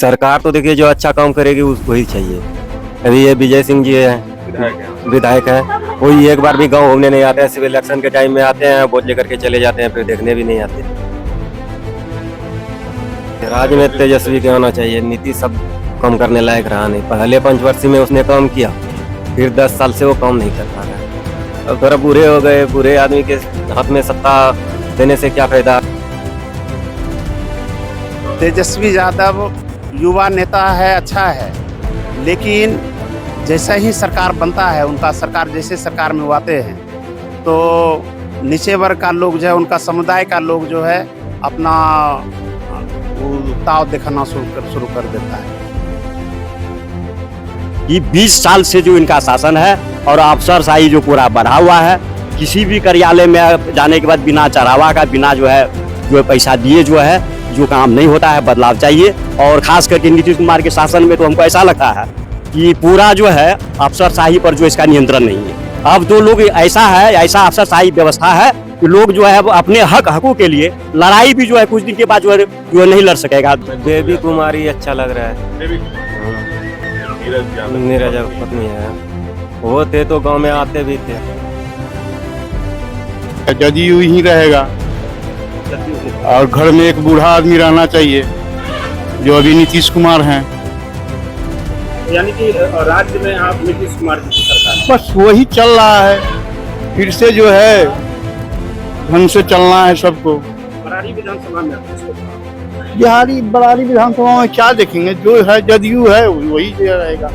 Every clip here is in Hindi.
सरकार तो देखिए जो अच्छा काम करेगी उसको ही चाहिए। अभी ये विजय सिंह जी है, विधायक है, वही एक बार भी गांव घूमने नहीं आते हैं, सिर्फ इलेक्शन के टाइम में आते हैं, वोट लेकर के चले जाते हैं, फिर देखने भी नहीं आते। राज्य में तेजस्वी के होना चाहिए, नीति सब कम करने लायक रहा नहीं। पहले 5 वर्ष में उसने काम किया, फिर 10 साल से वो काम नहीं कर पा रहा है। अब थोड़ा बूढ़े हो गए, बूढ़े आदमी के हाथ में सत्ता देने से क्या फायदा। तेजस्वी यादव युवा नेता है, अच्छा है, लेकिन जैसा ही सरकार बनता है, उनका सरकार जैसे सरकार में वो आते हैं तो नीचे वर्ग का लोग जो है, उनका समुदाय का लोग जो है अपना ताव दिखाना शुरू कर देता है। ये 20 साल से जो इनका शासन है और अफसरशाही जो पूरा बढ़ा हुआ है, किसी भी कार्यालय में जाने के बाद बिना चढ़ावा का, बिना जो है पैसा दिए जो काम नहीं होता है, बदलाव चाहिए। और खास करके नीतीश कुमार के शासन में तो हमको ऐसा लगता है कि पूरा जो है अफसरशाही पर जो इसका नियंत्रण नहीं है। अब तो लोग ऐसा अफसरशाही व्यवस्था है कि लोग जो है अपने हकों के लिए लड़ाई भी जो है कुछ दिन के बाद जो है नहीं लड़ सकेगा। बेबी कुमारी अच्छा लग रहा है, नीरज पत्नी है, वो थे तो गांव में आते भी थे। जदयू ही रहेगा और घर में एक बूढ़ा आदमी रहना चाहिए, जो अभी नीतीश कुमार हैं। यानी कि राज्य में आप नीतीश कुमार की सरकार, बस वही चल रहा है, फिर से जो है ढंग से चलना है सबको। बरारी विधानसभा में बरारी विधानसभा में क्या देखेंगे, जो है जदयू है वही रहेगा।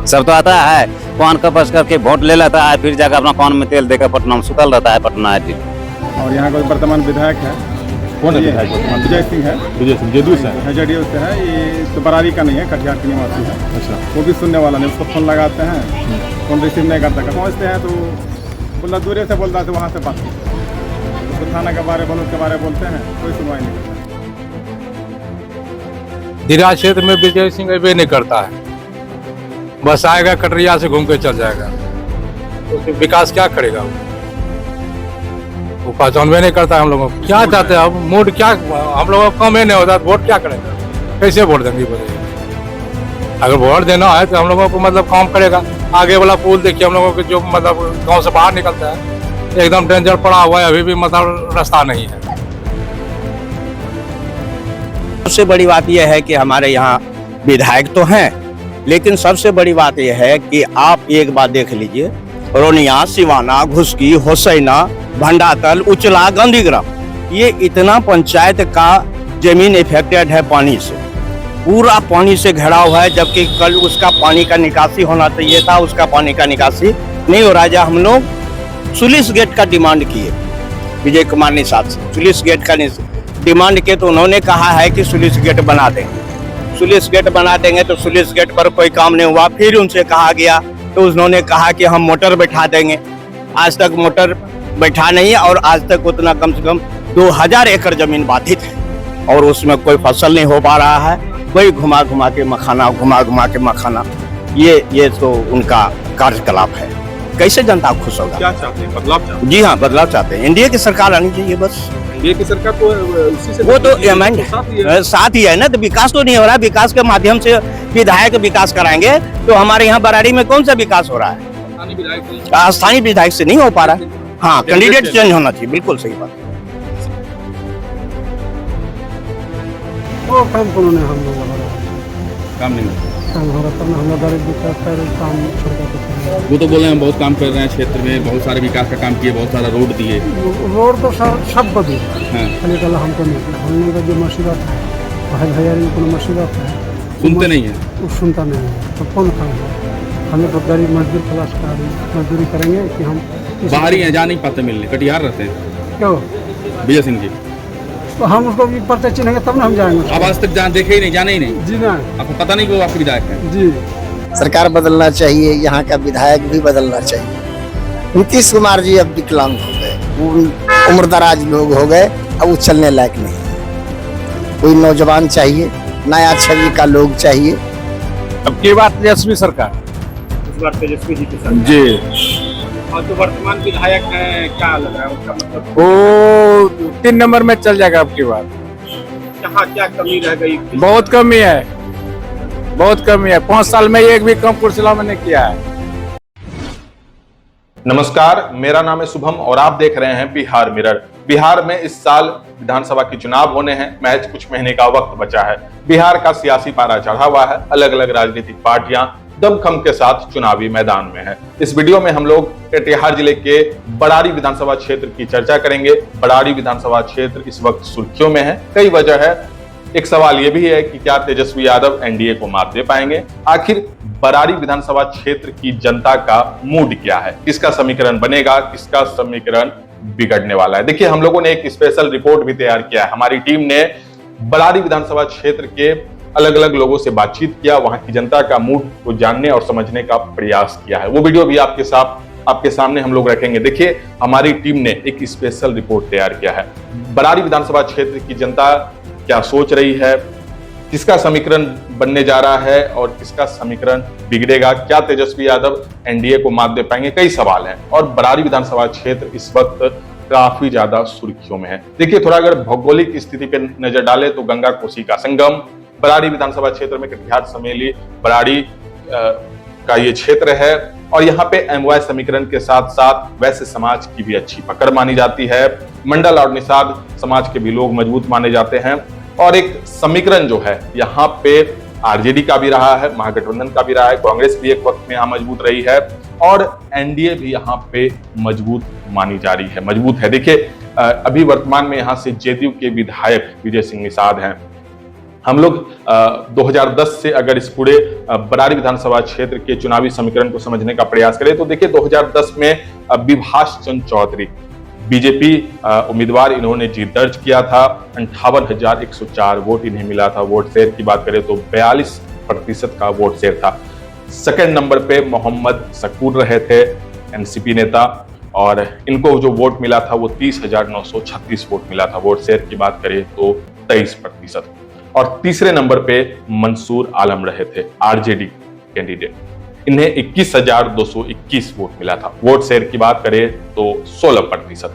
सब तो आता है कान का बस करके वोट ले लेता है, फिर जाकर अपना कान में तेल देकर पटना में सुतल रहता है, पटना है। और यहाँ का वर्तमान विधायक है, कौन है विधायक? विजय सिंह है। विजय सिंह जदयू से है? जदयू से है, ये तो बरारी का नहीं है, कटिहार के निवासी है। अच्छा, वो भी सुनने वाला नहीं, उसको फोन लगाते हैं, फोन रिसीव नहीं करता, पहुँचते हैं तो बोला दूर से बोलता है, तो वहाँ से बात उसको थाना के बारे में, के बारे में बोलते हैं, कोई सुनवाई नहीं करता। दिराज क्षेत्र में विजय सिंह अभी नहीं करता है, बस आएगा कटरिया से घूम के चल जाएगा, तो विकास क्या करेगा वो पहचान भी नहीं करता है। हम लोगों को क्या चाहते हैं अब, मूड क्या, हम लोगों को कम ही नहीं होता, वोट क्या करेंगे, कैसे वोट देंगे बताइए। अगर वोट देना है तो हम लोगों को मतलब काम करेगा। आगे वाला पुल देखिए, हम लोगों को जो मतलब गांव से बाहर निकलता है एकदम डेंजर पड़ा हुआ है, अभी भी मतलब रास्ता नहीं है। सबसे बड़ी बात यह है कि हमारे यहाँ विधायक तो हैं, लेकिन सबसे बड़ी बात यह है कि आप एक बात देख लीजिए, रोनिया, सिवाना, घुसकी, हुसैना, भंडातल, उचला, गांधीग्राम, ये इतना पंचायत का जमीन इफेक्टेड है पानी से, पूरा पानी से घिरा हुआ है, जबकि कल उसका पानी का निकासी होना चाहिए था, उसका पानी का निकासी नहीं हो रहा है। हम लोग सुलिस गेट का डिमांड किए विजय कुमार निषाद से, सुलिस गेट का डिमांड किए तो उन्होंने कहा है कि सुलिस गेट बना देंगे, सुलिस गेट बना देंगे, तो सुलिस गेट पर कोई काम नहीं हुआ। फिर उनसे कहा गया तो उन्होंने कहा कि हम मोटर बैठा देंगे, आज तक मोटर बैठा नहीं है, और आज तक उतना कम से कम 2000 एकड़ जमीन बाधित है और उसमें कोई फसल नहीं हो पा रहा है। वही घुमा घुमा के मखाना, ये तो उनका कार्यकलाप है। कैसे जनता खुश होगा? क्या चाहते हैं, बदलाव चाहते हैं? जी हाँ, बदलाव चाहते हैं, एनडीए की सरकार आनी चाहिए बस। एनडीए की सरकार तो उसी से, वो तो साथ ही है ना, तो विकास तो नहीं हो रहा। विकास के माध्यम से विधायक विकास कराएंगे तो हमारे यहाँ बरारी में कौन सा विकास हो रहा है? स्थानीय विधायक से नहीं हो पा रहा है। हाँ, कैंडिडेट चेंज होना चाहिए, बिल्कुल सही बात। वो काम कौन है, हम लोग काम नहीं, काम हो रहा तब ना, हम लोग गरीब विकास का काम छोड़कर कुछ वो तो बोल रहे हैं बहुत काम कर रहे हैं, क्षेत्र में बहुत सारे विकास का काम किए, बहुत सारा रोड दिए। रोड तो सब बदले, हाँ, खाली कल हमको नहीं, हमने का जो मुसीबत है, भाई भैया को मुसीबत है, सुनते नहीं है, वो सुनता नहीं है, तो कौन काम है? हमें तो गरीब मजदूर क्लास का मजदूरी करेंगे कि हम बाहरी हैं, जा नहीं पाते मिलने, कटिहार रहते हैं। क्यों? विजय सिंह जी, तो हम उसको भी पता चिन्हेंगे तब ना हम जाएंगे। अब आज तक देखे ही नहीं, जाने ही नहीं, जी ना, आपको पता नहीं कि वो आपके विधायक है। जी, सरकार बदलना चाहिए, यहाँ का विधायक भी बदलना चाहिए। नीतीश कुमार जी अब विकलांग हो गए, उम्रदराज लोग हो गए, अब वो चलने लायक नहीं। कोई नौजवान चाहिए, नया छवि का लोग चाहिए। अब की बात तेजस्वी सरकार, इस बार तेजस्वी जी की सरकार जी, और जो वर्तमान विधायक है, क्या लग रहा है उनका मतलब, वो 3 नंबर में चल जाएगा। अब की बात कहाँ क्या कमी रह गई? बहुत कमी है, बहुत कमी है। 5 साल में एक भी काम कुर्सिला में नहीं किया है। नमस्कार, मेरा नाम है शुभम और आप देख रहे हैं बिहार मिरर। बिहार में इस साल विधानसभा के चुनाव होने हैं, महज कुछ महीने का वक्त बचा है। बिहार का सियासी पारा चढ़ा हुआ है, अलग अलग राजनीतिक पार्टियां दमखम के साथ चुनावी मैदान में हैं। इस वीडियो में हम लोग कटिहार जिले के बड़ारी विधानसभा क्षेत्र की चर्चा करेंगे। बड़ारी विधानसभा क्षेत्र इस वक्त सुर्खियों में है, कई वजह है। एक सवाल यह भी है कि क्या तेजस्वी यादव एनडीए को मात दे पाएंगे? आखिर बड़ारी विधानसभा क्षेत्र की जनता का मूड क्या है? किसका समीकरण बनेगा, किसका समीकरण बिगड़ने वाला है? देखिए, हम लोगों ने एक स्पेशल रिपोर्ट भी तैयार किया है। हमारी टीम ने बड़ारी विधानसभा क्षेत्र के अलग अलग लोगों से बातचीत किया, वहां की जनता का मूड को जानने और समझने का प्रयास किया है। वो वीडियो भी आपके सामने हम लोग रखेंगे। देखिए, हमारी टीम ने एक स्पेशल रिपोर्ट तैयार किया है। बड़ारी विधानसभा क्षेत्र की जनता क्या सोच रही है, किसका समीकरण बनने जा रहा है और किसका समीकरण बिगड़ेगा? क्या तेजस्वी यादव एनडीए को मात दे पाएंगे? कई सवाल हैं और बड़ारी विधानसभा क्षेत्र इस वक्त काफी ज्यादा सुर्खियों में है। देखिए, थोड़ा अगर भौगोलिक स्थिति पे नजर डाले तो गंगा कोसी का संगम बड़ारी विधानसभा क्षेत्र में कटिहार समेली बड़ारी का ये क्षेत्र है और यहाँ पे एमवाय समीकरण के साथ साथ वैश्य समाज की भी अच्छी पकड़ मानी जाती है। मंडल और निषाद समाज के भी लोग मजबूत माने जाते हैं और एक समीकरण जो है यहाँ पे आरजेडी का भी रहा है, महागठबंधन का भी रहा है, कांग्रेस भी एक वक्त में यहाँ मजबूत रही है और एनडीए भी यहाँ पे मजबूत मानी जा रही है, मजबूत है। देखिए, अभी वर्तमान में यहाँ से जेडीयू के विधायक विजय सिंह निषाद हैं। हम लोग 2010 से अगर इस पूरे बड़ारी विधानसभा क्षेत्र के चुनावी समीकरण को समझने का प्रयास करें तो देखिए, 2010 में विभाष चंद्र चौधरी बीजेपी उम्मीदवार, इन्होंने जीत दर्ज किया था। 58,104 वोट इन्हें मिला था। वोट शेयर की बात करें तो 42% का वोट शेयर था। सेकंड नंबर पे मोहम्मद शकूर रहे थे, एनसीपी नेता, और इनको जो वोट मिला था वो 30,936 वोट मिला था। वोट शेयर की बात करें तो 23%। और तीसरे नंबर पे मंसूर आलम रहे थे, आरजेडी कैंडिडेट, इन्हें 21,221 वोट मिला था। वोट शेयर की बात करें तो 16%।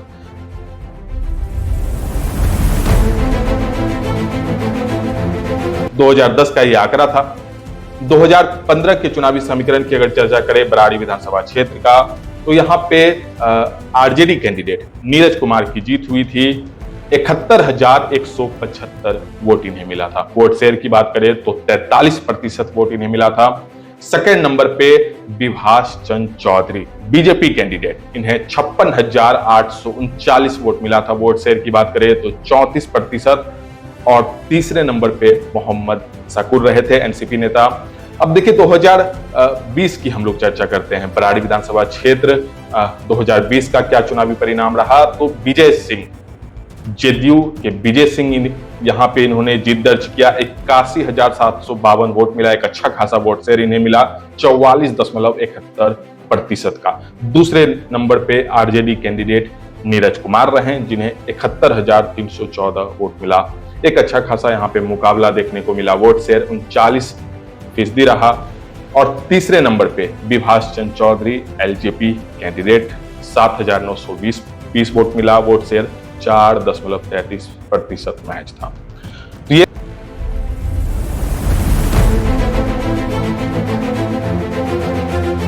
(2010) का ये आंकड़ा था। 2015 के चुनावी समीकरण की अगर चर्चा करें बड़ारी विधानसभा क्षेत्र का तो यहाँ पे आरजेडी कैंडिडेट नीरज कुमार की जीत हुई थी। 71,175 वोट इन्हें मिला था। वोट शेयर की बात करें तो 43% वोट इन्हें मिला था। सेकंड नंबर पे विभाष चंद्र चौधरी बीजेपी कैंडिडेट, इन्हें 56,839 वोट मिला था। वोट शेयर की बात करें तो 34%। और तीसरे नंबर पे मोहम्मद शकूर रहे थे, एनसीपी नेता। अब देखिए, 2020 की हम लोग चर्चा करते हैं। बड़ारी विधानसभा क्षेत्र 2020 का क्या चुनावी परिणाम रहा? तो विजय सिंह, जेडीयू के विजय सिंह, यहाँ पे इन्होंने जीत दर्ज किया। 81,752 वोट मिला, एक अच्छा खासा वोट शेयर इन्हें मिला, 44.71% का। दूसरे नंबर पे आरजेडी कैंडिडेट नीरज कुमार रहे, जिन्हें 71,314 वोट मिला। एक अच्छा खासा यहाँ पे मुकाबला देखने को मिला। वोट शेयर 39% रहा। और तीसरे नंबर पे Vibhash Chandra Chaudhary LJP candidate, 7,920 vote मिला। वोट शेयर 4.33% मैच था। तो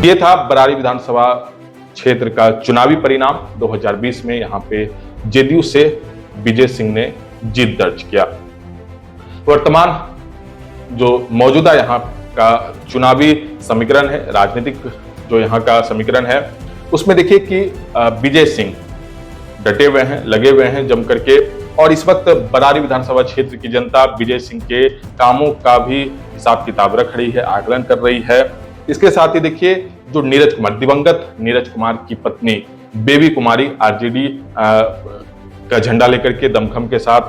ये था बड़ारी विधानसभा क्षेत्र का चुनावी परिणाम। 2020 में यहाँ पे जेडीयू से विजय सिंह ने जीत दर्ज किया। वर्तमान जो मौजूदा यहाँ का चुनावी समीकरण है, राजनीतिक जो यहाँ का समीकरण है, उसमें देखिए कि विजय सिंह डटे हुए हैं, लगे हुए हैं जम करके। और इस वक्त बड़ारी विधानसभा क्षेत्र की जनता विजय सिंह के कामों का भी हिसाब किताब रख रही है, आकलन कर रही है। इसके साथ ही देखिए, जो नीरज कुमार, दिवंगत नीरज कुमार की पत्नी बेबी कुमारी आरजेडी का झंडा लेकर के दमखम के साथ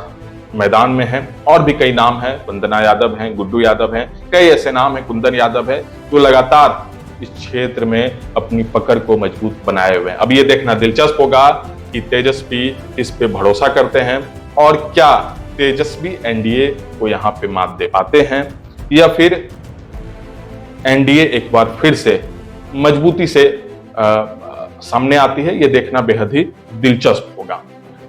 मैदान में हैं। और भी कई नाम हैं, वंदना यादव हैं, गुड्डू यादव हैं, कई ऐसे नाम हैं, कुंदन यादव है, जो लगातार इस क्षेत्र में अपनी पकड़ को मजबूत बनाए हुए हैं। अब ये देखना दिलचस्प होगा कि तेजस्वी इस पे भरोसा करते हैं और क्या तेजस्वी एनडीए को यहाँ पे मात दे पाते हैं या फिर एनडीए एक बार फिर से मजबूती से सामने आती है। ये देखना बेहद ही दिलचस्प होगा।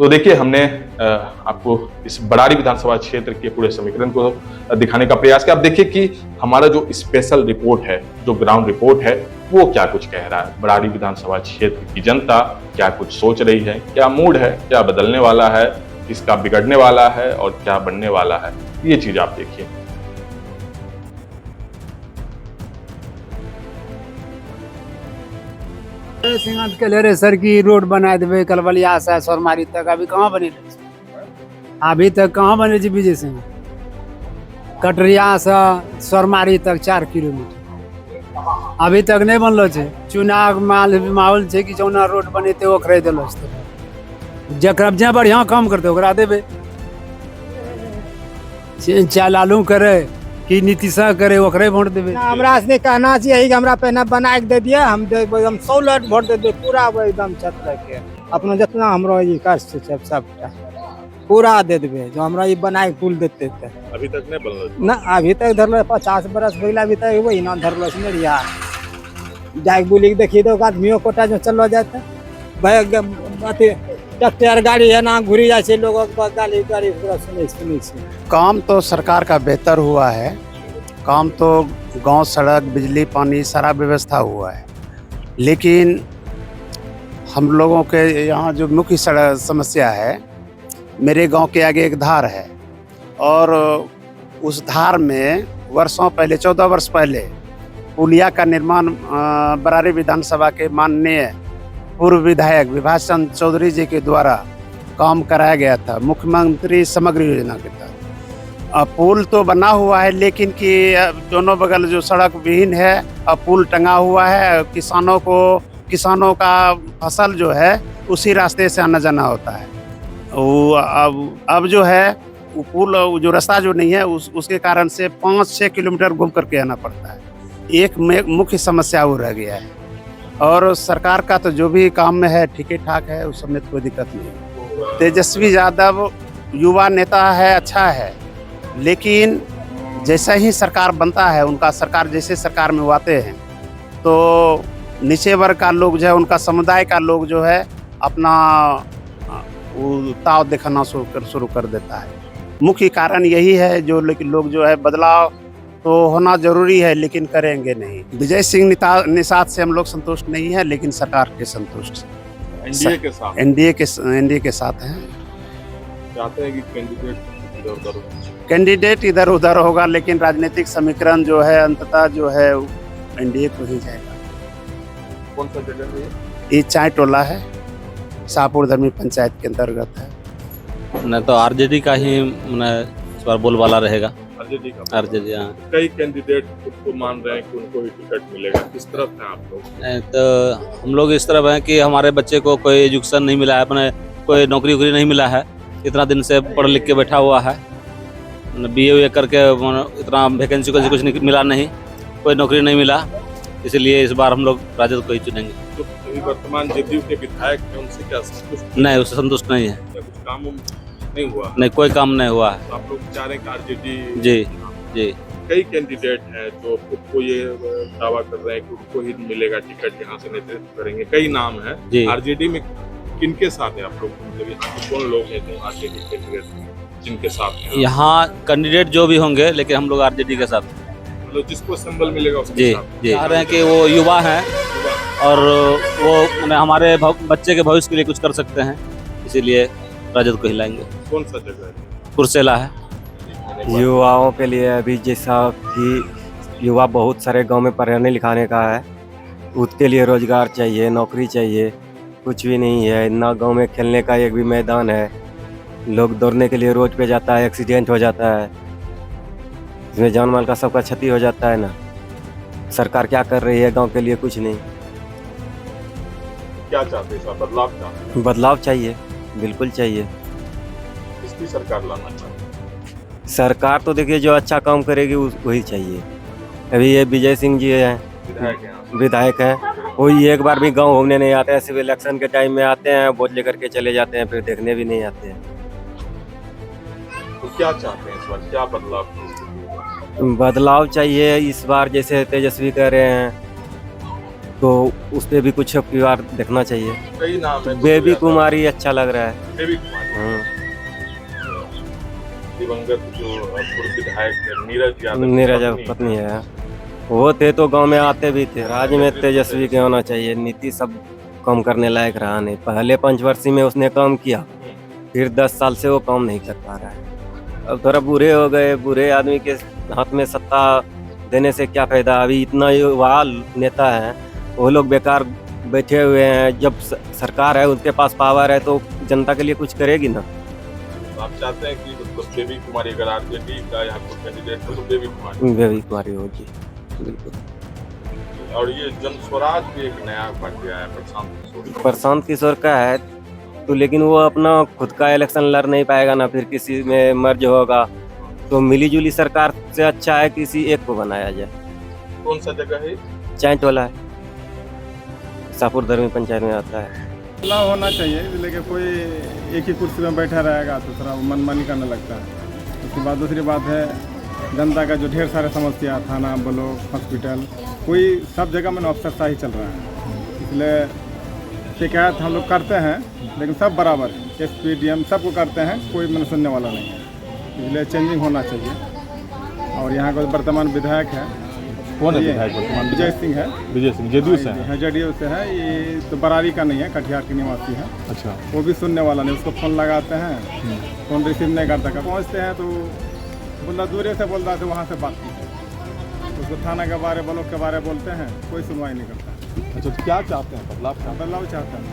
तो देखिए हमने आपको इस बड़ाड़ी विधानसभा क्षेत्र के पूरे समीकरण को दिखाने का प्रयास किया। आप देखिए कि हमारा जो स्पेशल रिपोर्ट है, जो ग्राउंड रिपोर्ट है, वो क्या कुछ कह रहा है। बड़ाड़ी विधानसभा क्षेत्र की जनता क्या कुछ सोच रही है, क्या मूड है, क्या बदलने वाला है, किसका बिगड़ने वाला है और क्या बनने वाला है, ये चीज आप देखिए। सिंगात के लेरे सर की रोड बना देवे कलवलिया से सोरमारी तक अभी कहाँ बनी, अभी तक कहाँ बने जी विजय सिंह। कटरिया से सोरमारी तक 4 किलोमीटर अभी तक नहीं बनलो छे। चुनाव माहौल छे कि जौना रोड बनेते ओकरे देलो छे, जकरा जे बढ़िया काम करते ओकरा देवे। चाहे लालू करे कि नीतीश करे ओकरे वोट देवे। हमरा से कहना चाहिए कि हमरा पहले बना के दे दिया, हम एकदम 100 लाख वोट दे दे पूरा एकदम छत के अपना जितना हमरो ये कर सबटा पूरा दे देवे जो हमरा ये बना के पुल देते थे। अभी तक नहीं बनलो ना, अभी तक धरलो 50 बरस भइला, अभी तक वही ना धरलो से नहीं रिया। जाके बोली के देखिए तो आदमियों कोटा जो चलो जाते भाई अथी ट्रैक्टर गाड़ी है ना घुरी जाए छे, लोगों के गाड़ी गाड़ी पूरा सुनी काम तो सरकार का बेहतर हुआ है, काम तो गांव सड़क बिजली पानी सारा व्यवस्था हुआ है, लेकिन हम लोगों के यहाँ जो मुख्य सड़क समस्या है, मेरे गांव के आगे एक धार है और उस धार में वर्षों पहले 14 वर्ष पहले पुलिया का निर्माण बरारी विधानसभा के माननीय पूर्व विधायक विभास चंद्र चौधरी जी के द्वारा काम कराया गया था, मुख्यमंत्री समग्र योजना के तहत। अब पुल तो बना हुआ है, लेकिन कि दोनों बगल जो सड़क विहीन है, अब पुल टंगा हुआ है। किसानों का फसल जो है उसी रास्ते से आना जाना होता है। वो अब जो है वो पुल जो रास्ता जो नहीं है उसके कारण से 5-6 किलोमीटर घूम करके आना पड़ता है। एक मुख्य समस्या वो रह गया है। और सरकार का तो जो भी काम में है ठीक ठाक है, उस समय कोई दिक्कत नहीं है। तेजस्वी यादव युवा नेता है, अच्छा है, लेकिन जैसा ही सरकार बनता है, उनका सरकार जैसे सरकार में वो आते हैं तो नीचे वर्ग का लोग जो है, उनका समुदाय का लोग जो है अपना ताव दिखाना शुरू कर देता है। मुख्य कारण यही है जो लेकिन लोग जो है बदलाव तो होना जरूरी है, लेकिन करेंगे नहीं। विजय सिंह निषाद से हम लोग संतुष्ट नहीं है, लेकिन सरकार के संतुष्ट एनडीए के साथ एनडीए के साथ हैं। चाहते हैं कि कैंडिडेट इधर उधर होगा, लेकिन राजनीतिक समीकरण जो है अंततः जो है एनडीए को ही जाएगा। कौन सा जगह है ये? चाय टोला है, शाहपुर धर्मी पंचायत के अंतर्गत है। नहीं तो आरजेडी का ही इस बार बोलबाला रहेगा। आरजेडी कई कैंडिडेट खुद को मान रहे हैं कि उनको ही टिकट मिलेगा, किस तरफ हैं आप लोग? तो हम लोग इस तरफ हैं कि हमारे बच्चे को कोई एजुकेशन नहीं मिला है, अपने कोई नौकरी वोकरी नहीं मिला है, इतना दिन से पढ़ लिख के बैठा हुआ है, BA करके इतना वैकेंसी को कुछ नहीं मिला, नहीं कोई नौकरी नहीं मिला, इसलिए इस बार हम लोग राजद को ही चुनेंगे। जो अभी वर्तमान जदयू के विधायक हैं उनसे क्या संतुष्ट? नहीं, उससे संतुष्ट नहीं है। कुछ काम नहीं हुआ? नहीं, कोई काम नहीं हुआ है। तो आप लोग चाह रहे हैं कि आरजेडी? जी। कई कैंडिडेट हैं जो खुद को ये दावा कर रहे हैं कि उनको ही मिलेगा टिकट, यहाँ से नेतृत्व करेंगे, कई नाम है। आरजेडी में किनके साथ है आप लोग? मतलब यहाँ कौन लोग हैं जो आरजेडी कैंडिडेट जिनके साथ हैं? यहाँ कैंडिडेट जो भी होंगे, लेकिन हम लोग आरजेडी के साथ, मतलब जिसको सिंबल मिलेगा उसके साथ। चाह रहे हैं कि वो युवा हैं और वो हमारे बच्चे के भविष्य के लिए कुछ कर सकते हैं, इसीलिए राजद को हिलाएंगे। कौन सा जगह है? कुर्सेला है। युवाओं के लिए अभी जैसा कि युवा बहुत सारे गांव में पढ़ने लिखाने का है, उसके लिए रोजगार चाहिए, नौकरी चाहिए, कुछ भी नहीं है ना। गांव में खेलने का एक भी मैदान है, लोग दौड़ने के लिए रोड पे जाता है, एक्सीडेंट हो जाता है, इसमें जान माल का सबका क्षति हो जाता है ना। सरकार क्या कर रही है गांव के लिए? कुछ नहीं। क्या चाहते हैं? बदलाव चाहते हैं? बदलाव चाहिए, बिल्कुल चाहिए। किसकी सरकार लाना चाहते हैं? सरकार तो देखिए जो अच्छा काम करेगी वही चाहिए। अभी ये विजय सिंह जी हैं, विधायक हैं, वही एक बार भी गांव घूमने नहीं आते हैं, सिर्फ इलेक्शन के टाइम में आते हैं, वोट लेकर के चले जाते हैं, फिर देखने भी नहीं आते हैं। तो क्या चाहते हैं इस बार? क्या बदलाव? बदलाव चाहिए इस बार, जैसे तेजस्वी कह रहे हैं तो उस पर भी कुछ अब की बार देखना चाहिए। कई नाम है। बेबी कुमारी अच्छा लग रहा है। बेबी कुमारी, हाँ, दिवंगत जो पूर्व विधायक है नीरज यादव, नीरज पत्नी है। वो थे तो गांव में आते भी थे। राज्य में तेजस्वी के होना चाहिए। नीति सब काम करने लायक रहा नहीं। पहले 5 वर्षी में उसने काम किया, फिर 10 साल से वो काम नहीं कर पा रहा है। अब थोड़ा बूढ़े हो गए। बूढ़े आदमी के हाथ में सत्ता देने से क्या फायदा। अभी इतना युवा नेता है, वो लोग बेकार बैठे हुए हैं। जब सरकार है, उनके पास पावर है, तो जनता के लिए कुछ करेगी ना। आप चाहते हैं कि मतलब बेबी कुमारी अगर आरजेडी का यहाँ कोई कैंडिडेट हो तो बेबी कुमारी होगी, बिल्कुल। और ये जन स्वराज भी एक नया पार्टी आया प्रशांत किशोर का है, तो लेकिन वो अपना खुद का इलेक्शन लड़ नहीं पाएगा ना, फिर किसी में मर्ज होगा। तो मिली-जुली सरकार से अच्छा है किसी एक को बनाया जाए। कौन सा जगह है? चैंट वाला है, सापुर धर्मी पंचायत में आता है। बदलाव होना चाहिए, लेकिन कोई एक ही कुर्सी में बैठा रहेगा तो थोड़ा मनमानी करने लगता है। उसके बाद दूसरी बात है, जनता का जो ढेर सारे समस्या, थाना, ब्लॉक, हॉस्पिटल, कोई सब जगह में अफसरशाही चल रहा है। इसलिए शिकायत हम लोग करते हैं, लेकिन सब बराबर है। एसपी डीएम सबको करते हैं, कोई मन सुनने वाला नहीं है। इसलिए चेंजिंग होना चाहिए। और यहाँ का वर्तमान विधायक है, कौन है विधायक वर्तमान? विजय सिंह है। विजय सिंह जेडीयू से है, जेडीयू से है। ये तो बरारी का नहीं है, कटिहार के निवासी है। अच्छा, वो भी सुनने वाला नहीं। उसको फ़ोन लगाते हैं, फ़ोन रिसीव नहीं करता। पहुँचते हैं तो बोला दूर से बोलता है, वहाँ से बात की। उसको थाना के बारे, ब्लॉक के बारे बोलते हैं, कोई सुनवाई नहीं करता। अच्छा, तो क्या चाहते हैं? बदलाव चाहते हैं।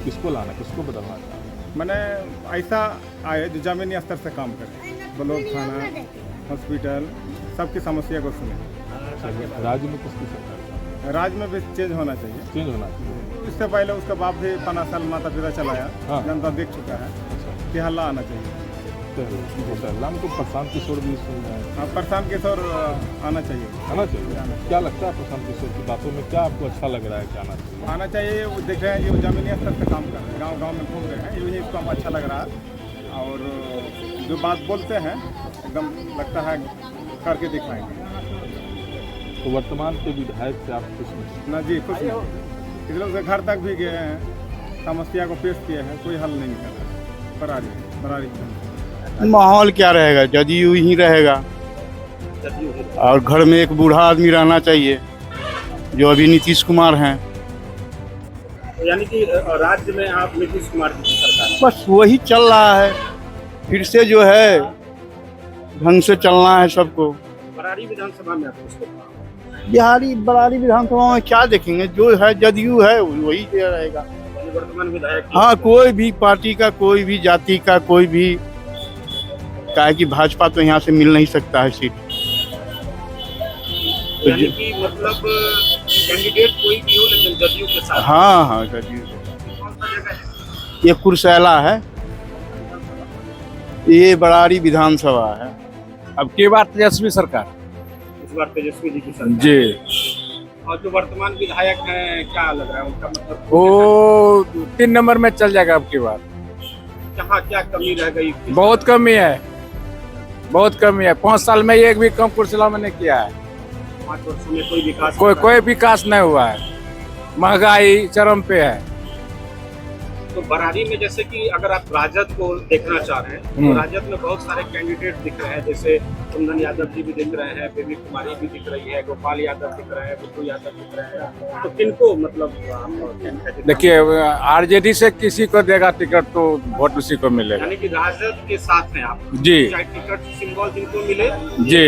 किसको लाना, किसको बदलना चाहते हैं? मैंने ऐसा आए जो ज़मीनी स्तर से काम करे, ब्लॉक, थाना, हॉस्पिटल, सबकी समस्या को सुने। राज्य में किसकी सरकार? राज्य में भी चेंज होना चाहिए। चेंज होना चाहिए। इससे पहले उसका बाप भी 5 साल माता पिता चलाया, हाँ। जनता देख चुका है कि हल्ला आना चाहिए। तो प्रशांत किशोर भी सुन रहे हैं। हाँ, प्रशांत किशोर आना चाहिए। आना चाहिए। क्या लगता है प्रशांत किशोर की बातों में, क्या आपको अच्छा लग रहा है कि आना चाहिए? वो देख रहे हैं कि वो जमीनी स्तर से काम कर रहे हैं, गांव-गांव में घूम रहे हैं, यही इसको हम अच्छा लग रहा है। और जो बात बोलते हैं एकदम लगता है करके दिखाएंगे। तो वर्तमान के विधायक से आप खुश नहीं? ना जी, खुश नहीं। इस लोग से घर तक भी गए हैं, समस्या को पेश किए हैं, कोई हल नहीं कर रहा। बरारी माहौल क्या रहेगा? जदयू ही रहेगा। और घर में एक बूढ़ा आदमी रहना चाहिए, जो अभी नीतीश कुमार हैं। यानी कि राज्य में आप नीतीश कुमार की सरकार, बस वही चल रहा है। फिर से जो है ढंग से चलना है सबको। बरारी विधानसभा में आप किसको? बरारी विधानसभा में क्या देखेंगे? जो है जदयू है वही रहेगा। वर्तमान विधायक, हाँ, कोई भी पार्टी का, कोई भी जाति का, कोई भी, क्या कि भाजपा तो यहाँ से मिल नहीं सकता है सीट। यानी कि मतलब कैंडिडेट कोई भी हो, लेकिन जदयू के साथ। हाँ, जदयू। कौन सा जगह है? ये कुर्सेला है, ये बरारी विधानसभा है। अब की बार तेजस्वी सरकार, इस बार तेजस्वी जी की सरकार जी। और जो वर्तमान विधायक हैं, क्या लग रहा है उनका मतलब? वो 3 नंबर में चल जाएगा अब की बार। कहाँ क्या कमी रह गई? बहुत कमी है, बहुत कमी है। 5 साल में एक भी काम कुर्सिला में नहीं किया है। 5 वर्षों में कोई विकास, कोई विकास नहीं हुआ है। महंगाई चरम पे है। तो बरारी में जैसे कि अगर आप राजद को देखना चाह रहे हैं, तो राजद में बहुत सारे कैंडिडेट दिख रहे हैं। जैसे कुंदन यादव जी भी दिख रहे हैं, बेबी कुमारी भी दिख रही है, गोपाल यादव दिख रहे हैं, बुद्धू यादव दिख रहे हैं। तो किनको मतलब देखिए, आरजेडी से किसी को देगा टिकट तो वोट उसी को मिलेगा। यानी कि राजद के साथ हैं आप जी। चाहे टिकट सिंबल जिनको मिले जी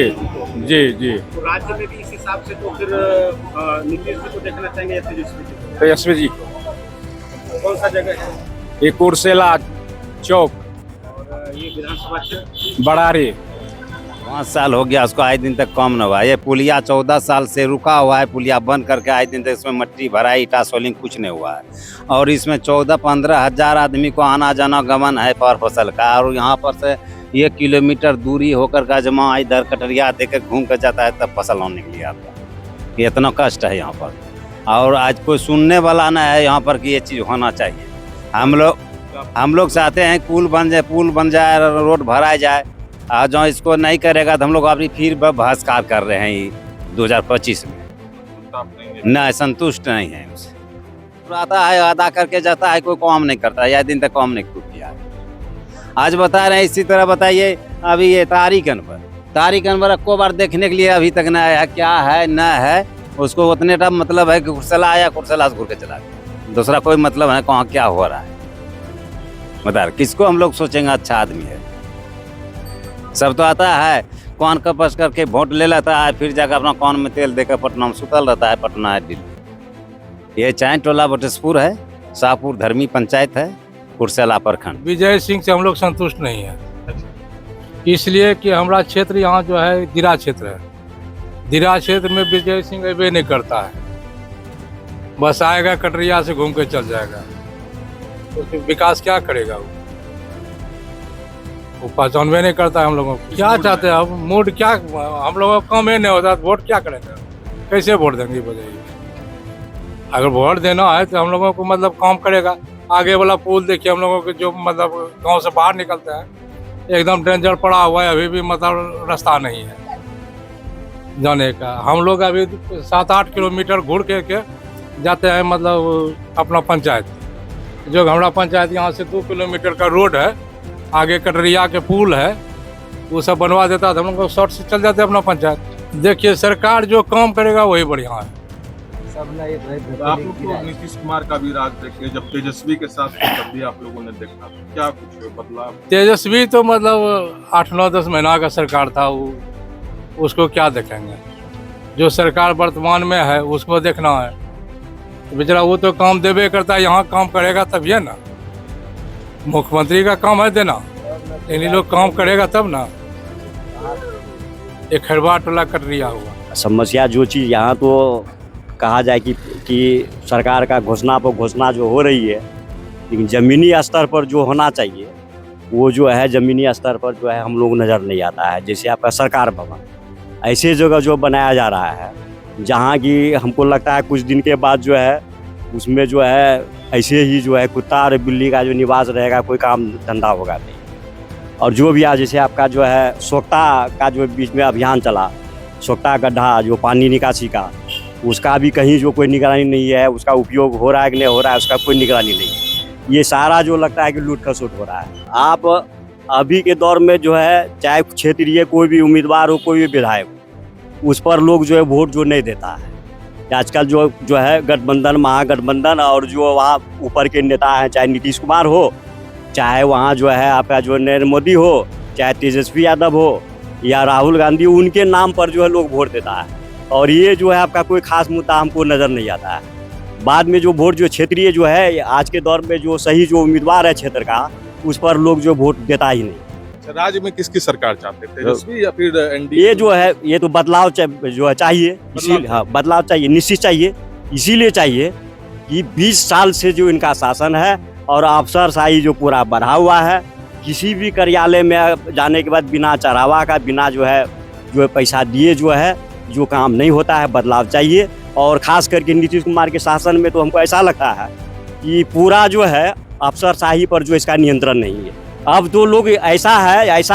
जी जी। तो राज्य में भी इस हिसाब से तो फिर नीतीश जी को देखना चाहेंगे या तेजस्वी जी को? तेजस्वी जी। कौन सा जगह है? ये कुर्सेला चौक, और ये विधानसभा क्षेत्र बरारी। 5 साल हो गया उसको, आज दिन तक काम न हुआ। ये पुलिया 14 साल से रुका हुआ है, पुलिया बंद करके आज दिन तक इसमें मट्टी भराई, ईटा सोलिंग कुछ नहीं हुआ है। और इसमें 14-15 हजार आदमी को आना जाना गमन है पर फसल का। और यहाँ पर से 1 किलोमीटर दूरी होकर का जमा इधर कटरिया देकर घूम कर जाता है, तब फसल होने के लिए आता है। ये इतना कष्ट है यहाँ पर, और आज कोई सुनने वाला ना है यहाँ पर कि ये चीज़ होना चाहिए। हम लोग चाहते हैं पुल बन जाए, रोड भराया जाए। और जो इसको नहीं करेगा तो हम लोग अभी फिर बहिष्कार कर रहे हैं 2025 में। नहीं, संतुष्ट नहीं है हमसे। आता है, अदा करके जाता है, कोई काम नहीं करता, या दिन तक काम नहीं किया। आज बता रहे हैं, इसी तरह बताइए अभी ये तारिक अनवर को बार देखने के लिए अभी तक न आया, क्या है न है उसको उतने टाइम मतलब है कि कुर्सला आया, कुर्सला घूर के चला गया, दूसरा कोई मतलब है कहाँ क्या हो रहा है। बता रहे किसको हम लोग सोचेंगे अच्छा आदमी है। सब तो आता है कौन कपस करके वोट ले लेता है, फिर जाकर अपना कौन में तेल देकर पटना में सुतल रहता है, पटना है दिल्ली। ये चाहे टोला बटसपुर है, शाहपुर धर्मी पंचायत है, कुर्सेला प्रखंड। विजय सिंह से हम लोग संतुष्ट नहीं है, इसलिए कि हमारा क्षेत्र यहाँ जो है दिरा क्षेत्र है। दिरा क्षेत्र में विजय सिंह अबे नहीं करता है, बस आएगा कटरिया से घूम के चल जाएगा, तो विकास क्या करेगा वो पहचानवे नहीं करता है हम लोगों को। क्या चाहते हैं अब मूड क्या, हम लोगों का काम ही नहीं होता, वोट क्या करेंगे, कैसे वोट देंगे बताइए। अगर वोट देना है तो हम लोगों को मतलब काम करेगा। आगे वाला पुल देखिए, हम लोगों के जो मतलब गांव से बाहर निकलता है एकदम डेंजर पड़ा हुआ है, अभी भी मतलब रास्ता नहीं है जाने का। हम लोग अभी 7-8 किलोमीटर घूर के जाते हैं मतलब अपना पंचायत, जो हमारा पंचायत यहाँ से 2 किलोमीटर का रोड है, आगे कटरिया के पुल है, वो सब बनवा देता था, हम लोग शॉर्ट से चल जाते अपना पंचायत। देखिए सरकार जो काम करेगा वही बढ़िया है। तो आप लोग तो नीतीश कुमार का भी राज देखे, जब तेजस्वी के साथ तब भी आप लोगों ने देखा, क्या कुछ बदलाव? तेजस्वी तो मतलब 8-9-10 महीना का सरकार था, वो उसको क्या देखेंगे। जो सरकार वर्तमान में है उसको देखना है, बेचारा वो तो काम देवे करता है, यहाँ काम करेगा तभी है ना। मुख्यमंत्री का काम है देना, इन लोग काम करेगा तब ना। एक खरबा टोला कटरिया हुआ समस्या जो चीज़ यहाँ तो कहा जाए कि सरकार का घोषणा पर घोषणा जो हो रही है, लेकिन ज़मीनी स्तर पर जो होना चाहिए वो जो है ज़मीनी स्तर पर जो है हम लोग नज़र नहीं आता है। जैसे आपका सरकार भवन, ऐसे जगह जो बनाया जा रहा है जहाँ की हमको लगता है कुछ दिन के बाद जो है उसमें जो है ऐसे ही जो है कुत्ता और बिल्ली का जो निवास रहेगा, कोई काम धंधा होगा नहीं। और जो भी आज जैसे आपका जो है सोख्ता का जो बीच में अभियान चला, सोख्ता गड्ढा जो पानी निकासी का, उसका भी कहीं जो कोई निगरानी नहीं है, उसका उपयोग हो रहा है कि नहीं हो रहा है उसका कोई निगरानी नहीं है। ये सारा जो लगता है कि लूट खसोट हो रहा है। आप अभी के दौर में जो है चाहे क्षेत्रीय कोई भी उम्मीदवार हो, कोई भी विधायक हो, उस पर लोग जो है वोट जो नहीं देता है। आजकल जो है गठबंधन, महागठबंधन और जो वहाँ ऊपर के नेता हैं, चाहे नीतीश कुमार हो, चाहे वहाँ जो है आपका जो नरेंद्र मोदी हो, चाहे तेजस्वी यादव हो या राहुल गांधी, उनके नाम पर जो है लोग वोट देता है। और ये जो है आपका कोई खास मुद्दा हमको नज़र नहीं आता है। बाद में जो वोट जो क्षेत्रीय जो है आज के दौर में जो सही जो उम्मीदवार है क्षेत्र का, उस पर लोग जो वोट देता ही नहीं। राज्य में किसकी सरकार चाहते थे, तेजस्वी या फिर एनडीए? ये जो है ये तो बदलाव जो है चाहिए, इसी हाँ बदलाव चाहिए, निश्चित चाहिए। इसीलिए चाहिए कि 20 साल से जो इनका शासन है और अफसरशाही जो पूरा बढ़ा हुआ है, किसी भी कार्यालय में जाने के बाद बिना चढ़ावा का, बिना जो है पैसा दिए जो काम नहीं होता है। बदलाव चाहिए। और ख़ास करके नीतीश कुमार के शासन में तो हमको ऐसा लगता है कि पूरा जो है अफसरशाही पर जो इसका नियंत्रण नहीं है। अब तो लोग ऐसा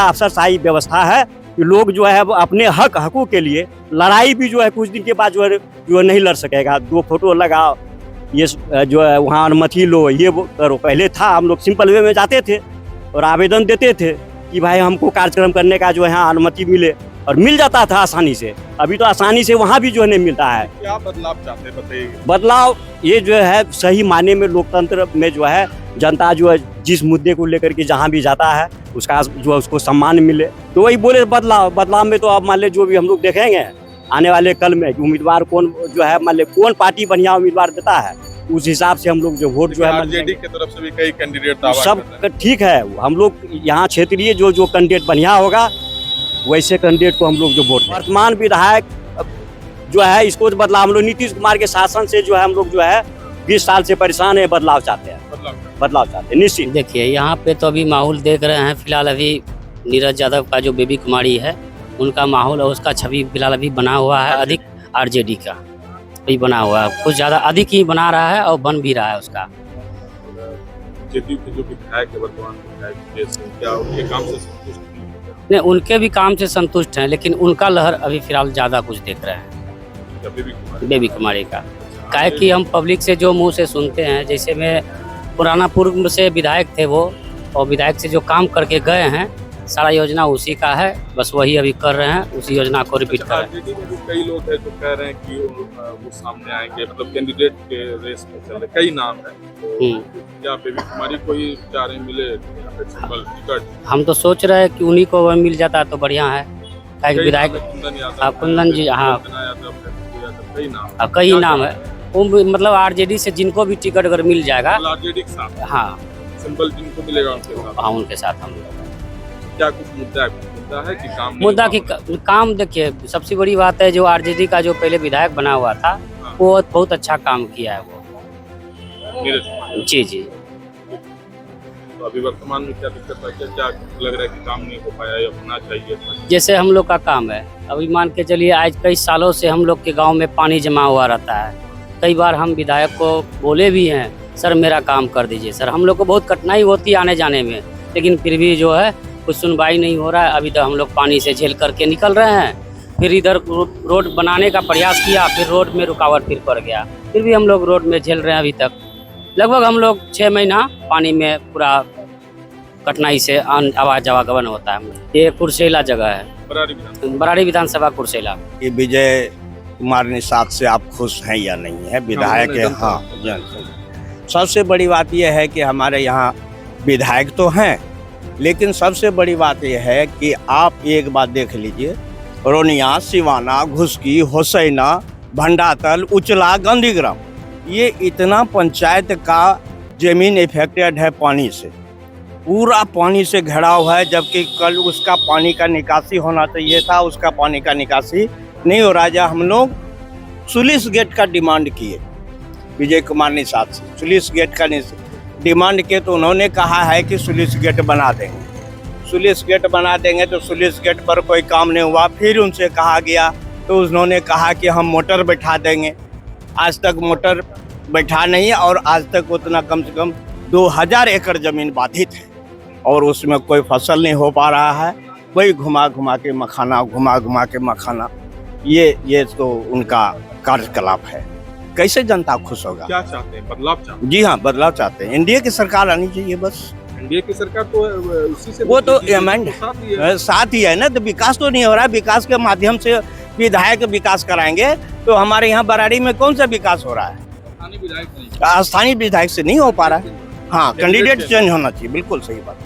अफसरशाही व्यवस्था है कि लोग जो है अपने हकों के लिए लड़ाई भी जो है कुछ दिन के बाद जो है नहीं लड़ सकेगा। 2 फोटो लगाओ, ये जो है वहाँ अनुमति लो, ये करो। पहले था हम लोग सिंपल वे में जाते थे और आवेदन देते थे कि भाई हमको कार्यक्रम करने का जो है अनुमति मिले, और मिल जाता था आसानी से। अभी तो आसानी से वहाँ भी जो है नहीं मिलता है। क्या बदलाव चाहते हैं बताइए? बदलाव ये जो है सही मायने में लोकतंत्र में जो है जनता जो है जिस मुद्दे को लेकर के जहाँ भी जाता है उसका जो है उसको सम्मान मिले, तो वही बोले बदलाव में तो अब मान ले जो भी हम लोग देखेंगे आने वाले कल में उम्मीदवार कौन जो है मान ले कौन पार्टी बढ़िया उम्मीदवार देता है, उस हिसाब से हम लोग जो वोट जो है आरजेडी की तरफ से भी कई कैंडिडेट सब ठीक है। हम लोग यहाँ क्षेत्रीय जो कैंडिडेट बढ़िया होगा वैसे कैंडिडेट को हम लोग जो वोट। वर्तमान विधायक जो है इसको बदलाव हम लोग नीतीश कुमार के शासन से जो है हम लोग जो है 20 साल से परेशान है, बदलाव चाहते हैं, बदलाव चाहते हैं निश्चित। देखिए यहाँ पे तो अभी माहौल देख रहे हैं, फिलहाल अभी नीरज यादव का जो बेबी कुमारी है उनका माहौल और उसका छवि फिलहाल अभी बना हुआ है अधिक आरजेडी का भी बना हुआ है, कुछ ज़्यादा अधिक ही बना रहा है और बन भी रहा है उसका। जेडीयू के जो विधायक है वर्तमान विधायक, क्या उनके काम से संतुष्ट नहीं? उनके भी काम से संतुष्ट हैं, लेकिन उनका लहर अभी फिलहाल ज़्यादा कुछ देख रहे हैं। का, बेबी कुमारी? बेबी कुमारी का काहे कि हम पब्लिक से जो मुंह से सुनते हैं, जैसे मैं पुराना पूर्व से विधायक थे वो, और विधायक से जो काम करके गए हैं सारा योजना उसी का है, बस वही अभी कर रहे हैं, उसी योजना को रिपीट कर रहे हैं। आरजेडी में भी कई लोग हैं जो कह रहे हैं कि वो सामने आएंगे, मतलब कैंडिडेट के रेस में चल रहे कई नाम है, तो क्या बेबी कुमारी को ही चाह रहे मिले यहाँ पे सिंबल टिकट? हम तो सोच रहे हैं कि उन्हीं को वह मिल जाता तो बढ़िया है। विधायक कुंदन यादव, कुंदन जी, हाँ कई नाम, कई नाम है वो, मतलब आरजेडी से जिनको भी टिकट अगर मिल जाएगा, आरजेडी के साथ, हाँ सिंबल जिनको मिलेगा उनके साथ, हाँ उनके साथ हम लोग। क्या कुछ मुद्दा है कि काम मुद्दा की काम देखिए, सबसे बड़ी बात है जो आरजेडी का जो पहले विधायक बना हुआ था वो बहुत अच्छा काम किया है वो। जी जी। तो अभी वर्तमान में क्या दिक्कत है, क्या लग रहा है कि काम नहीं हो पाया या होना चाहिए? जैसे हम लोग का काम है, अभी मान के चलिए आज कई सालों से हम लोग के गांव में पानी जमा हुआ रहता है। कई बार हम विधायक को बोले भी हैं, सर मेरा काम कर दीजिए सर, हम लोग को बहुत कठिनाई होती है आने जाने में, लेकिन फिर भी जो है कुछ सुनवाई नहीं हो रहा है। अभी तक हम लोग पानी से झेल करके निकल रहे हैं, फिर इधर रोड बनाने का प्रयास किया, फिर रोड में रुकावट फिर पड़ गया, फिर भी हम लोग रोड में झेल रहे हैं। अभी तक लगभग हम लोग 6 महीना पानी में पूरा कठिनाई से आवाज आवागमन होता है। ये कुर्सेला जगह है, बराड़ी विधानसभा कुर्सेला। ये विजय कुमार निषाद से आप खुश हैं या नहीं है? विधायक है, हाँ। सबसे बड़ी बात यह है कि हमारे यहाँ विधायक तो हैं, लेकिन सबसे बड़ी बात यह है कि आप एक बात देख लीजिए, रोनिया, सिवाना, घुसकी, हुसैना, भंडातल, उचला, गांधीग्राम, ये इतना पंचायत का जमीन इफेक्टेड है पानी से, पूरा पानी से घिरा हुआ है, जबकि कल उसका पानी का निकासी होना चाहिए था, उसका पानी का निकासी नहीं हो रहा है। हम लोग सुलिस गेट का डिमांड किए विजय कुमार निषाद से, सुलिस गेट का डिमांड किए तो उन्होंने कहा है कि सुलिस गेट बना देंगे, सुलिस गेट बना देंगे, तो सुलिस गेट पर कोई काम नहीं हुआ। फिर उनसे कहा गया तो उन्होंने कहा कि हम मोटर बैठा देंगे, आज तक मोटर बैठा नहीं है, और आज तक उतना कम से कम 2000 एकड़ जमीन बाधित है और उसमें कोई फसल नहीं हो पा रहा है। वही घुमा घुमा के मखाना, ये तो उनका कार्यकलाप है। कैसे जनता खुश होगा? क्या चाहते हैं, बदलाव चाहते हैं? जी हाँ, बदलाव चाहते हैं। एनडीए की सरकार आनी चाहिए बस। एनडीए की सरकार तो उसी से, वो तो साथ ही है ना, तो विकास तो नहीं हो रहा है। विकास के माध्यम से विधायक विकास कराएंगे तो हमारे यहाँ बराड़ी में कौन सा विकास हो रहा है? स्थानीय विधायक से नहीं हो पा रहा है। हाँ, कैंडिडेट चेंज होना चाहिए, बिल्कुल सही बात।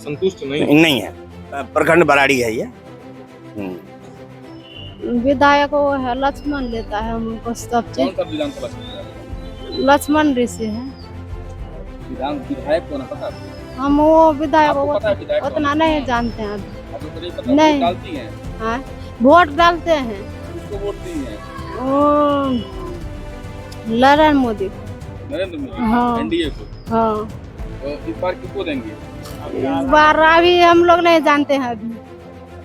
संतुष्ट नहीं है। प्रखंड बराड़ी है ये। विधायक वो है लक्ष्मण लेता है हमको सब चीज। लक्ष्मण ऋषि है विधायक को ना पता? हम वो विधायक उतना नहीं जानते हैं अभी। नहीं डालती हैं? हाँ, वोट डालते हैं। किसको वोट दी है? नरेंद्र मोदी। नरेंद्र मोदी? हाँ। एनडीए को? हाँ। तो इस बार किसको देंगे? इस बार अभी हम लोग नहीं जानते हैं, अभी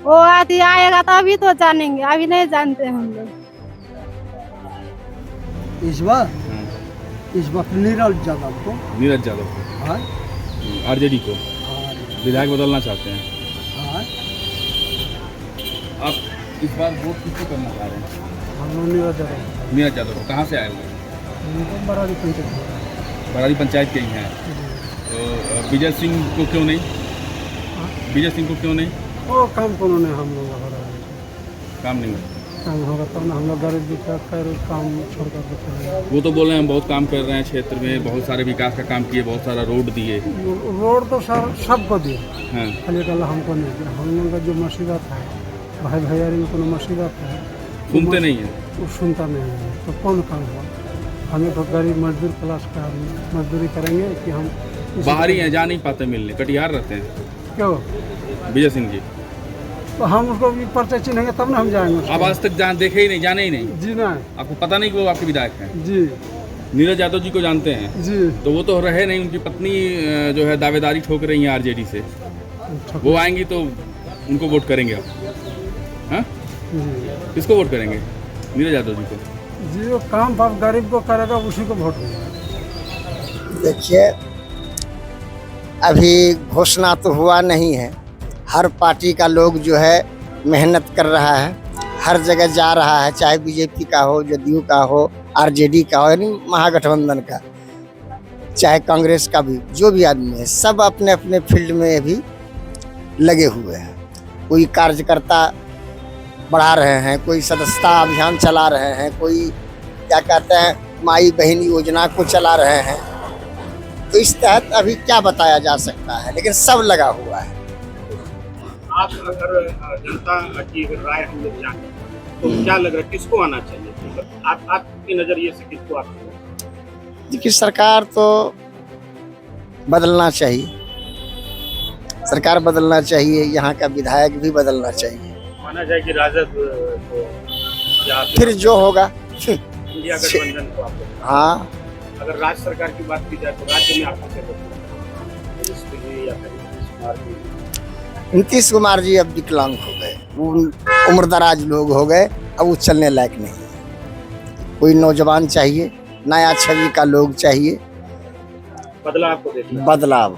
वो आदि आएगा तो अभी तो जानेंगे, अभी नहीं जानते हैं हम लोग। इस बार नीरज यादव को। नीरज यादव को? हाँ। आरजेडी को विधायक बदलना चाहते हैं? हाँ। आप इस बार वोट किसको करना चाह रहे हैं? हम लोग नीरज यादव को। कहाँ से आए हुए? बराड़ी पंचायत के ही हैं। तो विजय सिंह को क्यों नहीं? विजय सिंह को क्यों नहीं? वो काम कौन है, हम लोग काम नहीं काम होगा तब ना हम लोग गरीब दुखिया काम छोड़ कर। वो तो बोल रहे हैं हम बहुत काम कर रहे हैं क्षेत्र में, बहुत सारे विकास का काम किए, बहुत सारा रोड दिए। रोड तो सर सबको दिए, हाँ। खाली कल हमको नहीं दिया। हम लोग का जो मुसीबत है, भाई भैयारी में कोनो मुसीबत है, सुनते नहीं है, वो सुनता नहीं है, तो कौन काम हुआ? हमें तो गरीब मजदूर क्लास का मजदूरी करेंगे कि हम बाहरी हैं, जा नहीं पाते मिलने, कटिहार रहते हैं। क्यों? विजय सिंह जी तो हम उसको भी पर्चा चिन्हेंगे तब ना हम जाएंगे। अब आज तक देखे ही नहीं, जाने ही नहीं? जी नहीं। आपको पता नहीं कि वो आपके विधायक हैं? जी। नीरज यादव जी को जानते हैं? जी। तो वो तो रहे नहीं, उनकी पत्नी जो है दावेदारी ठोक रही है आरजेडी से, वो आएंगी तो उनको वोट करेंगे आप? हाँ, किसको वोट करेंगे? नीरज यादव जी को? जी, वो काम आप गरीब को करेगा उसी को वोट देंगे। देखिए, अभी घोषणा तो हुआ नहीं है, हर पार्टी का लोग जो है मेहनत कर रहा है, हर जगह जा रहा है, चाहे बीजेपी का हो, जदयू का हो, आरजेडी का हो, यानी महागठबंधन का, चाहे कांग्रेस का भी, जो भी आदमी है सब अपने अपने फील्ड में भी लगे हुए हैं। कोई कार्यकर्ता बढ़ा रहे हैं, कोई सदस्यता अभियान चला रहे हैं, कोई क्या कहते हैं माई बहन योजना को चला रहे हैं। तो इस तहत अभी क्या बताया जा सकता है, लेकिन सब लगा हुआ है। आप अगर जनता की राय हम लोग जाने तो क्या लग रहा है किसको आना चाहिए? आपकी नजरिए से किसको आप? देखिए, सरकार तो बदलना चाहिए, सरकार बदलना चाहिए, यहाँ का विधायक भी बदलना चाहिए। माना जाए कि राजद को या फिर जो होगा इंडिया गठबंधन को आपको, हाँ, अगर राज्य सरकार की बात की जाए तो राज्य में आपको नीतीश कुमार जी अब विकलांग हो गए, वो उम्रदराज लोग हो गए, अब वो चलने लायक नहीं है। कोई नौजवान चाहिए, नया छवि का लोग चाहिए, बदलाव को देखना, बदलाव